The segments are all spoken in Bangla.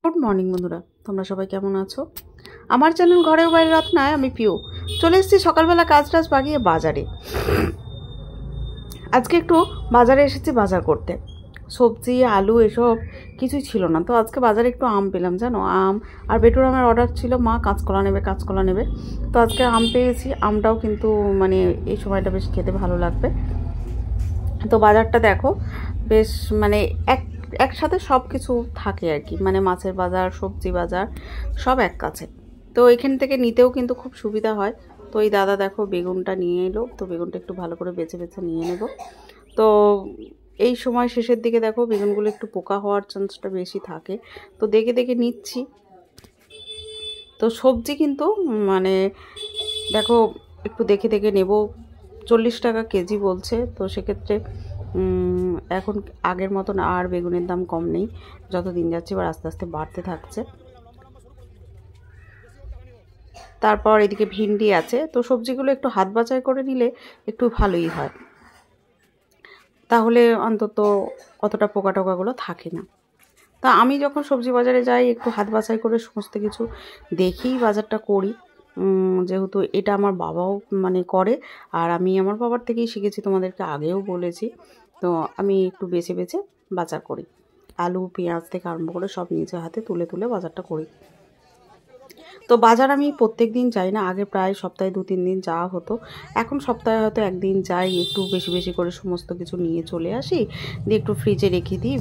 গুড মর্নিং বন্ধুরা, তোমরা সবাই কেমন আছো? আমার চ্যানেল ঘরেও বাইরে রত্নায় আমি পিও চলে এসেছি সকালবেলা কাজ টাজ বাগিয়ে বাজারে। আজকে একটু বাজারে এসেছি বাজার করতে। সবজি আলু এসব কিছুই ছিল না, তো আজকে বাজারে একটু আম পেলাম, জানো, আম আর বেটুর আমের অর্ডার ছিল, মা কাঁচকলা নেবে। তো আজকে আম পেয়েছি, আমটাও কিন্তু মানে এই সময়টা বেশ খেতে ভালো লাগবে। তো বাজারটা দেখো বেশ মানে একসাথে সব কিছু থাকে আর কি, মানে মাছের বাজার, সবজি বাজার সব এক কাছে। তো এখান থেকে নিতেও কিন্তু খুব সুবিধা হয়। তো এই দাদা দেখো বেগুনটা নিয়ে এলো, তো বেগুনটা একটু ভালো করে বেছে নিয়ে নেব। তো এই সময় শেষের দিকে দেখো বেগুনগুলো একটু পোকা হওয়ার চান্সটা বেশি থাকে, তো দেখে নিচ্ছি। তো সবজি কিন্তু মানে দেখো একটু দেখে নেব। 40 টাকা কেজি বলছে, তো সেক্ষেত্রে এখন আগের মতন আর বেগুনের দাম কম নেই, যত দিন যাচ্ছে এবার আস্তে আস্তে বাড়তে থাকছে। তারপর এদিকে ভিন্ডি আছে, তো সবজিগুলো একটু হাত বাছাই করে নিলে একটু ভালোই হয়, তাহলে অন্তত অতটা পোকা টোকাগুলো থাকে না। তা আমি যখন সবজি বাজারে যাই একটু হাত বাছাই করে সমস্ত কিছু দেখেই বাজারটা করি, যেহেতু এটা আমার বাবাও মানে করে, আর আমি আমার বাবার থেকেই শিখেছি, তোমাদেরকে আগেও বলেছি। তো আমি একটু বেছে বাজার করি, আলু পেঁয়াজ থেকে আরম্ভ করে সব নিজের হাতে তুলে বাজারটা করি। তো বাজার আমি প্রত্যেক দিন যাই না, আগে প্রায় সপ্তাহে 2-3 দিন যাওয়া হতো, এখন সপ্তাহে হয়তো একদিন যাই, একটু বেশি করে সমস্ত কিছু নিয়ে চলে আসি, দিয়ে একটু ফ্রিজে রেখে দিই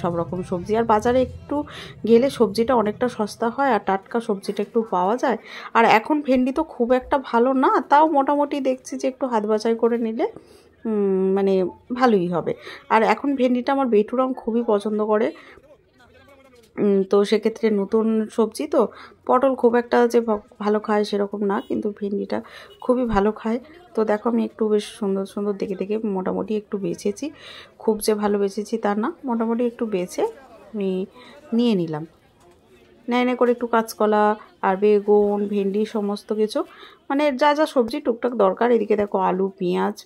সব রকম সবজি। আর বাজারে একটু গেলে সবজিটা অনেকটা সস্তা হয় আর টাটকা সবজিটা একটু পাওয়া যায়। আর এখন ভেন্ডি তো খুব একটা ভালো না, তাও মোটামুটি দেখছি যে একটু হাত বাছাই করে নিলে মানে ভালোই হবে। আর এখন ভেন্ডিটা আমার বেটুরাম খুবই পছন্দ করে, তো সেক্ষেত্রে নতুন সবজি তো, পটল খুব একটা যে ভালো খায় সেরকম না, কিন্তু ভেন্ডিটা খুবই ভালো খায়। তো দেখো আমি একটু বেশ সুন্দর দেখে মোটামুটি একটু বেছেছি, খুব যে ভালো বেছেছি তা না, মোটামুটি একটু বেছে আমি নিয়ে নিলাম। নেয় করে একটু কাঁচকলা আর বেগুন ভেন্ডি সমস্ত কিছু মানে যা সবজি টুকটাক দরকার। এদিকে দেখো আলু পেঁয়াজ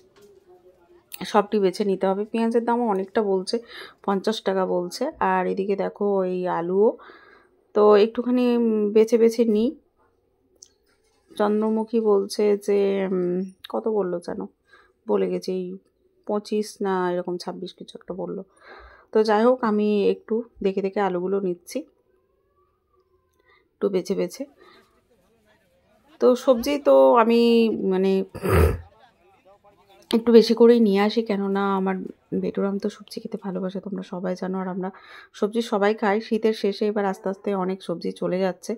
সবটি বেছে নিতে হবে। পেঁয়াজের দামও অনেকটা বলছে, 50 টাকা বলছে। আর এদিকে দেখো এই আলুও, তো একটুখানি বেছে নিই। চন্দ্রমুখী বলছে যে কত বললো যেন, বলে গেছে, এই 25 না এরকম 26 কিছু একটা বললো। তো যাই হোক আমি একটু দেখে আলুগুলো নিচ্ছি একটু বেছে। তো সবজি তো আমি মানে একটু বেশি করেই নিয়ে আসি, কেননা আমার বেটুরাম তো সবজি খেতে ভালোবাসে, তোমরা সবাই জানো, আর আমরা সবজি সবাই খাই। শীতের শেষে এবার আস্তে আস্তে অনেক সবজি চলে যাচ্ছে,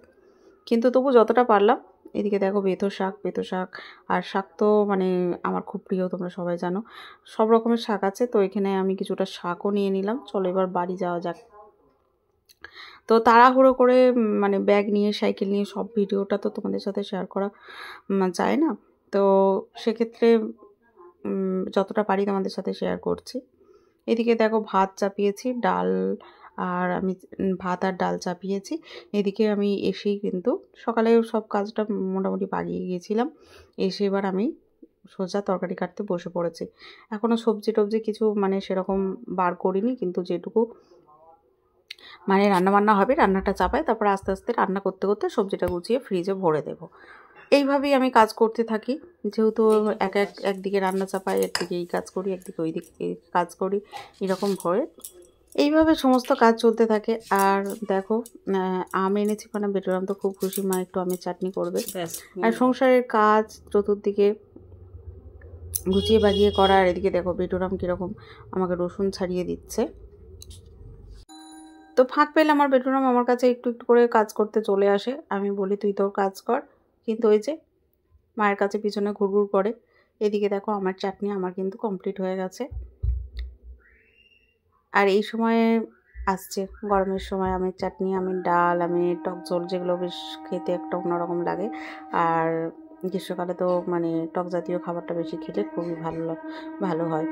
কিন্তু তবু যতটা পারলাম। এদিকে দেখো বেতো শাক আর শাক তো মানে আমার খুব প্রিয়, তোমরা সবাই জানো, সব রকমের শাক আছে। তো এখানে আমি কিছুটা শাকও নিয়ে নিলাম। চলো এবার বাড়ি যাওয়া যাক। তো তাড়াহুড়ো করে মানে ব্যাগ নিয়ে সাইকেল নিয়ে সব ভিডিওটা তো তোমাদের সাথে শেয়ার করা যায় না, তো সেক্ষেত্রে যতটা পারি তোমাদের সাথে শেয়ার করছি। এদিকে দেখো ভাত চাপিয়েছি, ডাল, আর আমি ভাত আর ডাল চাপিয়েছি। এদিকে আমি এসেই কিন্তু সকালে সব কাজটা মোটামুটি বাগিয়ে গিয়েছিলাম, এসে এবার আমি সোজা তরকারি কাটতে বসে পড়েছি। এখনও সবজি টবজি কিছু মানে সেরকম বার করিনি, কিন্তু যেটুকু মানে রান্নাবান্না হবে রান্নাটা চাপাই, তারপর আস্তে আস্তে রান্না করতে সবজিটা গুছিয়ে ফ্রিজে ভরে দেবো। এইভাবেই আমি কাজ করতে থাকি, যেহেতু একদিকে রান্না চাপাই, একদিকে এই কাজ করি, একদিকে ওই দিকে কাজ করি, এরকম ভরে এইভাবে সমস্ত কাজ চলতে থাকে। আর দেখো আম এনেছি, মানে বেটুরাম তো খুব খুশি, মা একটু আমের চাটনি করবে। আর সংসারের কাজ চতুর্দিকে গুছিয়ে বাগিয়ে করা। আর এদিকে দেখো বেটুরাম কীরকম আমাকে রসুন ছাড়িয়ে দিচ্ছে। তো ফাঁক পেলে আমার বেটুরাম আমার কাছে একটু করে কাজ করতে চলে আসে, আমি বলি তুই তোর কাজ কর, কিন্তু ওই যে মায়ের কাছে পিছনে ঘুরঘুর করে। এদিকে দেখো আমার চাটনি আমার কিন্তু কমপ্লিট হয়ে গেছে। আর এই সময়ে আসছে গরমের সময় আমের চাটনি, আমের ডাল, আমের টক ঝোল, যেগুলো বেশ খেতে একটা অন্যরকম লাগে। আর গ্রীষ্মকালে তো মানে টক জাতীয় খাবারটা বেশি খেলে খুবই ভালো হয়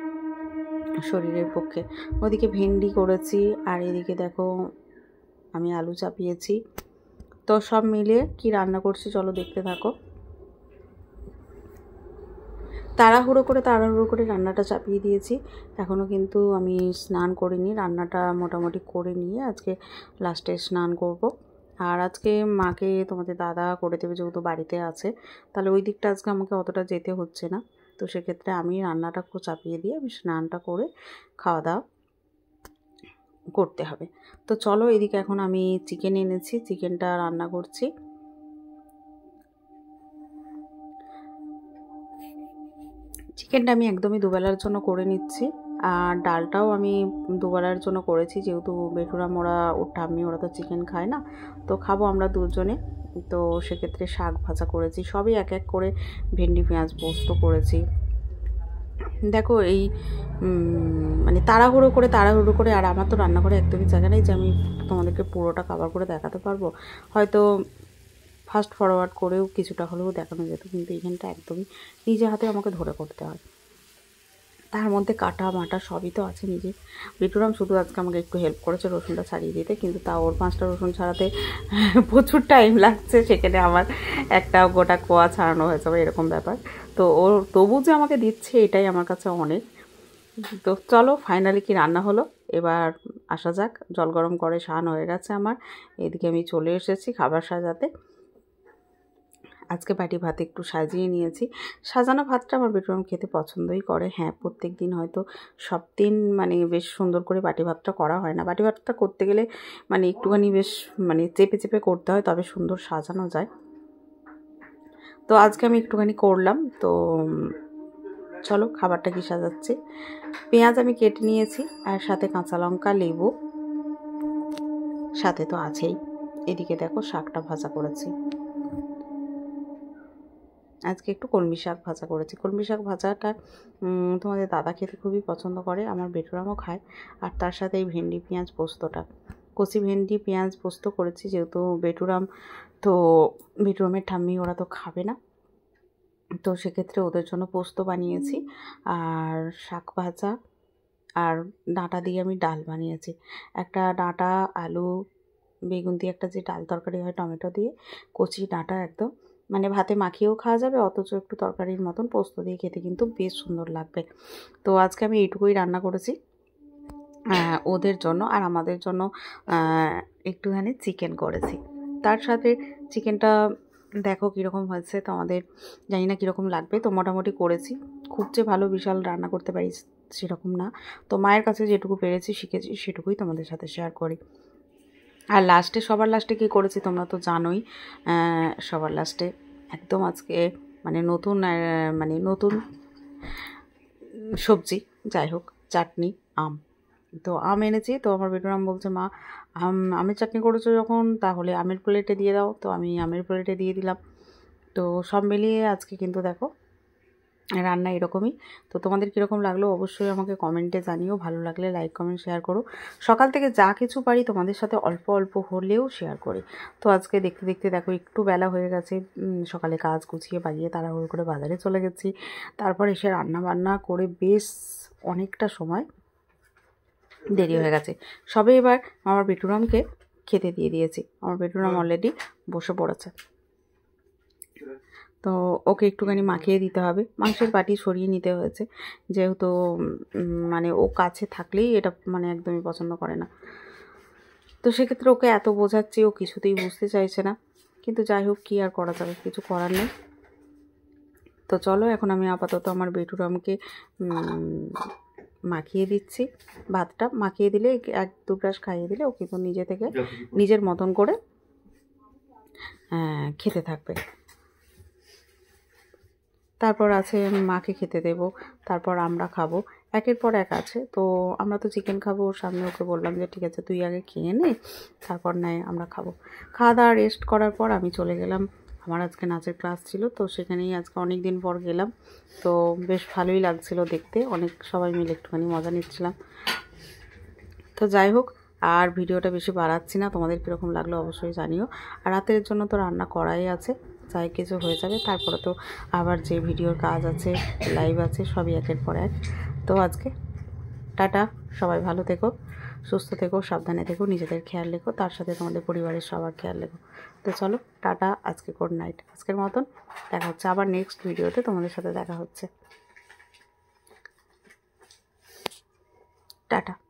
শরীরের পক্ষে। ওদিকে ভেন্ডি করেছি, আর এদিকে দেখো আমি আলু চাপিয়েছি। তো সব মিলিয়ে কি রান্না করছি চলো দেখতে থাকো। তাড়াহুড়ো করে রান্নাটা চাপিয়ে দিয়েছি। এখনও কিন্তু আমি স্নান করিনি, রান্নাটা মোটামুটি করে নিয়ে আজকে লাস্টে স্নান করব। আর আজকে মাকে তোমাদের দাদা করে দেবে, যেহেতু বাড়িতে আছে, তাহলে ওই দিকটা আজকে আমাকে অতটা যেতে হচ্ছে না। তো সেক্ষেত্রে আমি রান্নাটা একটু চাপিয়ে দিয়ে আমি স্নানটা করে খাওয়া দাওয়া করতে হবে। তো চলো, এদিকে এখন আমি চিকেন এনেছি, চিকেনটা রান্না করছি। চিকেনটা আমি একদমই দুবেলার জন্য করে নিচ্ছি, আর ডালটাও আমি দুবেলার জন্য করেছি, যেহেতু বেটুরা ওর ঠাম্মি ওরা তো চিকেন খায় না, তো খাবো আমরা দুজনে। তো সেক্ষেত্রে শাক ভাজা করেছি, সবই এক এক করে ভেন্ডি পেঁয়াজ পোস্ত করেছি। দেখো এই মানে তাড়াহুড়ো করে, আর আমার তো রান্নাঘরে একদমই জায়গা নেই যে আমি তোমাদেরকে পুরোটা কভার করে দেখাতে পারবো। হয়তো ফাস্ট ফরওয়ার্ড করেও কিছুটা হলেও দেখানো যেত, কিন্তু এইখানটা একদমই নিজে হাতে আমাকে ধরে করতে হয়। তার মধ্যে কাটা মাটা সবই তো আছে নিজে। বিটুরাম শুধু আজকে আমাকে একটু হেল্প করেছে রসুনটা ছাড়িয়ে দিতে, কিন্তু তা ওর 5টা রসুন ছাড়াতে প্রচুর টাইম লাগছে, সেখানে আমার একটা গোটা কোয়া ছাড়ানো হয়েছে বা এরকম ব্যাপার। তো ওর তবু যে আমাকে দিচ্ছে এটাই আমার কাছে অনেক। তো চলো, ফাইনালি কি রান্না হলো এবার আসা যাক। জল গরম করে স্নান হয়ে গেছে আমার, এদিকে আমি চলে এসেছি খাবার সাজাতে। আজকে বাটি ভাত একটু সাজিয়ে নিয়েছি। সাজানো ভাতটা আমার বেটুরাম খেতে পছন্দই করে। হ্যাঁ, প্রত্যেক দিন হয়তো সব দিন মানে বেশ সুন্দর করে বাটি ভাতটা করা হয় না। বাটি ভাতটা করতে গেলে মানে একটুখানি বেশ মানে চেপে চেপে করতে হয়, তবে সুন্দর সাজানো যায়। তো আজকে আমি একটুখানি করলাম। তো চলো খাবারটা কি সাজাচ্ছি। পেঁয়াজ আমি কেটে নিয়েছি, আর সাথে কাঁচা লঙ্কা, লেবু সাথে তো আছেই। এদিকে দেখো শাকটা ভাজা করেছি, আজকে একটু কলমি শাক ভাজা করেছি। কলমি শাক ভাজাটা তোমাদের দাদা খেতে খুবই পছন্দ করে, আমার বেটুরামও খায়। আর তার সাথে এই ভেন্ডি পেঁয়াজ পোস্তটা, কচি ভেন্ডি পেঁয়াজ পোস্ত করেছি, যেহেতু বেটুরামের ঠাম্মি ওরা তো খাবে না, তো সেক্ষেত্রে ওদের জন্য পোস্ত বানিয়েছি। আর শাক ভাজা আর ডাঁটা দিয়ে আমি ডাল বানিয়েছি। একটা ডাঁটা আলু বেগুন দিয়ে একটা যে ডাল তরকারি হয় টমেটো দিয়ে, কচি ডাঁটা একদম মানে ভাতে মাখিয়েও খাওয়া যাবে, অথচ একটু তরকারির মতন পোস্ত দিয়ে খেতে কিন্তু বেশ সুন্দর লাগবে। তো আজকে আমি এইটুকুই রান্না করেছি ওদের জন্য, আর আমাদের জন্য একটুখানি চিকেন করেছি। তার সাথে চিকেনটা দেখো কীরকম হয়েছে, তো আমাদের জানি না কীরকম লাগবে। তো মোটামুটি করেছি, খুব যে ভালো বিশাল রান্না করতে পারি সেরকম না। তো মায়ের কাছে যেটুকু পেরেছি শিখেছি সেটুকুই তোমাদের সাথে শেয়ার করি। আর সবার লাস্টে কী করেছি তোমরা তো জানোই। সবার লাস্টে একদম আজকে মানে নতুন সবজি, যাই হোক, চাটনি, আম। তো আম এনেছি, তো আমার বেটুরাম বলছে, মা আমের চাটনি করেছো যখন, তাহলে আমের প্লেটে দিয়ে দাও। তো আমি আমের প্লেটে দিয়ে দিলাম। তো সব মিলিয়ে আজকে কিন্তু দেখো রান্না এরকমই। তো তোমাদের কীরকম লাগলো অবশ্যই আমাকে কমেন্টে জানিও, ভালো লাগলে লাইক কমেন্ট শেয়ার করো। সকাল থেকে যা কিছু পারি তোমাদের সাথে অল্প অল্প হলেও শেয়ার করি। তো আজকে দেখতে দেখতে দেখো একটু বেলা হয়ে গেছে, সকালে কাজ গুছিয়ে বাগিয়ে তাড়াহুড়ো করে বাজারে চলে গেছি। তারপর এসে রান্না বান্না করে বেশ অনেকটা সময় দেরি হয়ে গেছে। সবে এবার আমার বেটুরামকে খেতে দিয়ে দিয়েছি, আমার বেটুরাম অলরেডি বসে পড়েছে। তো ওকে একটুখানি মাখিয়ে দিতে হবে, মাংসের বাটি সরিয়ে নিতে হয়েছে, যেহেতু মানে ও কাছে থাকলেই এটা মানে একদমই পছন্দ করে না। তো সেক্ষেত্রে ওকে এত বোঝাচ্ছি, ও কিছুতেই বুঝতে চাইছে না, কিন্তু যাই হোক কী আর করা যাবে, কিছু করার নেই। তো চলো এখন আমি আপাতত আমার বেটুরামকে মাখিয়ে দিচ্ছি। ভাতটা মাখিয়ে দিলে 1-2 ব্রাশ খাইয়ে দিলে ও কিন্তু নিজে থেকে নিজের মতন করে খেতে থাকবে। তারপর আছে মাকে খেতে দেব, তারপর আমরা খাবো, একের পর এক আছে। তো আমরা তো চিকেন খাবো, ওর সামনে ওকে বললাম যে ঠিক আছে তুই আগে খেয়ে নে, তারপর নয় আমরা খাবো। খাওয়া দাওয়া রেস্ট করার পর আমি চলে গেলাম, আমার আজকে নাচের ক্লাস ছিল, তো সেখানেই আজকে অনেক দিন পর গেলাম। তো বেশ ভালোই লাগছিল দেখতে, অনেক সবাই মিলে একটুখানি মজা নিচ্ছিলাম। তো যাই হোক, আর ভিডিওটা বেশি বাড়াচ্ছি না, তোমাদের কীরকম লাগলো অবশ্যই জানিও। আর রাতের জন্য তো রান্না করাই আছে, যাই কিছু হয়ে যাবে, তারপরে তো আবার যে ভিডিওর কাজ আছে, লাইভ আছে, সবই একের পর এক। তো আজকে টাটা, সবাই ভালো থেকো, সুস্থ থেকো, সাবধানে থেকো, নিজেদের খেয়াল রেখো, তার সাথে তোমাদের পরিবারের সবার খেয়াল রেখো। তো চলো টাটা, আজকে গুড নাইট, আজকের মতন দেখা হচ্ছে আবার নেক্সট ভিডিওতে, তোমাদের সাথে দেখা হচ্ছে। টাটা।